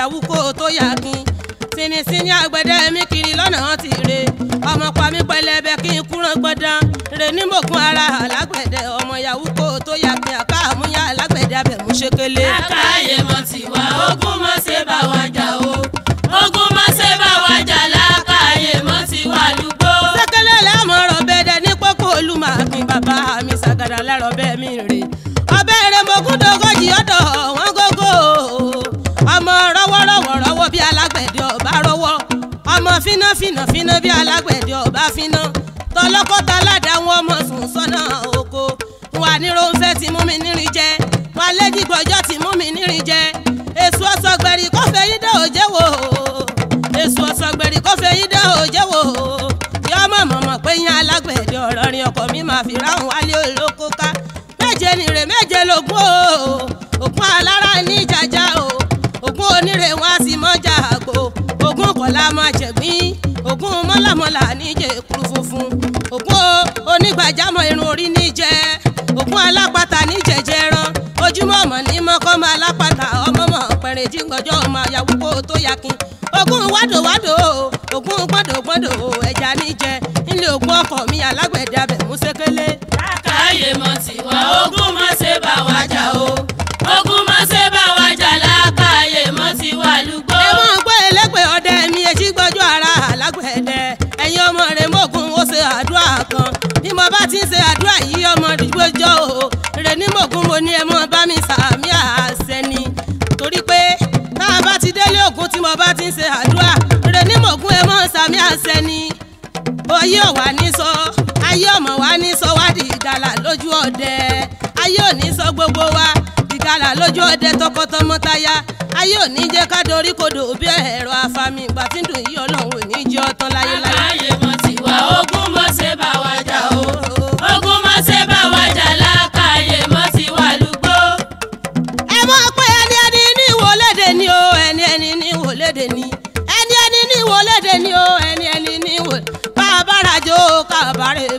Yàwúkò tó yakin sinisini àgbẹ̀dẹ mi kiri lọ́nà ti re ọmọ pa mi pẹlẹbẹ kí n kúrò gbọdán re ní mògùn ara alágbẹ̀dẹ ọmọ Yàwúkò tó yakin àkàmúyà alágbẹ̀dẹ abẹ̀mú ṣekele. lákàyè mọ̀ tiwa ogun mọ̀ ṣe bá wa jà o ogun mọ̀ ṣe bá wa jà lákàyè mọ̀ tiwa lùgbò. ṣekele lẹ́mọ̀rọ̀ bẹ́ẹ̀dẹ̀ ní pọ́kó olùmọ̀ọ́kìn bàbá mi ṣàgàdà lẹ́rọ̀ bẹ́ẹ̀ mi rè ọbẹ̀ rẹ̀ mọ̀gúndógójì ọ̀dọ̀ wọn gógó ọmọ rọwọ́rọwọ́ bí alágbẹ̀dẹ ọba rọwọ́ ọmọ fínà bí alágbẹ̀dẹ ọba fínà tọlọ́kọ́ta ládàá wọn ọmọ sùn sọ́nà oko wà ní ronfẹ́ tí mú mi nírin jẹ wà lẹ́dìgbọ́jọ́ tí mú mi nírin jẹ èso ọ̀sọ̀gbẹ̀rì kọ́fẹ́ yí dé òjé wò èso ọ̀sọ̀gbẹ̀rì kọ́fẹ́ yí dé òjé wò yọ mọ̀mọ̀ pé yín alágbẹ̀dẹ ọ̀rọ̀ rin ọkọ̀ mi máa fi ráhùn wálé olóko ká méje nìrè méje lógún o ògún alára ní jàjà o ògún onírè wọn a sì mọ́jà àgbò ògún kọ̀lá máa jẹ̀gbín ògún mọ́làmọ́là níjẹ̀ kúrú funfun ògún onígbàjámọ̀ irun orí níjẹ̀ ògún alápàtà níjẹ̀jẹ̀ ẹran ojúmọ́ ọmọ ní mọ́kọ́ máa lápàtà ọmọọmọ pẹ̀rẹ̀ jíǹgọ́jọ́ ọmọ Yàwúkò tó yakin ògún wádòwádò ògún gbọ́dọ̀gbọ́dọ̀ ẹja níjẹ̀ nílé ògún ọkọ̀ mi alágbẹ̀dẹ abẹ̀mú ṣekele. lákàyè mọ̀ tiwa ogun mọ̀ ṣe bá wa jà o ogun mọ̀ ṣe bá wa jà lákàyè mọ̀ tiwa lùgbò. ẹ mọ̀ gbọ́ ẹlẹ́gbẹ̀ẹ́ ọdẹ mi etí gbọ́jọ́ ara alágbẹ̀dẹ ẹ̀yin ọmọ rẹ̀ mọ̀gùn ó ṣe àdúrà kan bí mo bá ti ń ṣe àdúrà yìí ọmọ ìgbọ́jọ́ o rẹ̀ ní mọ̀gùn mo ní ẹ mọ̀ bá mi sàmì àṣẹ ni torí pé tá a bá ti délé ògún tí mo bá ti ń ṣe àdúrà rẹ̀ ní mọ̀gùn ẹ mọ̀ sàmì àṣẹ ni oyè ọ̀wà ní sọ ayé ọmọ wa ní sọ wá di ìgalà lójú ọdẹ ayé ò ní sọ gbogbo wa ìgalà lójú ọdẹ tọkọtọmọtaya ayé ò ní jẹ́ ká dorí kodò bí ẹ̀rọ afami ìgbà tí ń dùn yí Ọlọ́run ò ní jẹ́ ọtán láyéláyé. lákàyè mọ̀ tiwa ogun mọ̀ ṣe bá wa jà o ogun mọ̀ ṣe bá wa jà lákàyè mọ̀ tiwa lùgbò. ẹ mọ̀ pé ẹni ní ìwọlédè ni o ẹni ní ìwọlédè ni ẹni ní ìwọlédè ni o ẹni ní ìwọ bàbá rajò kábàárẹ̀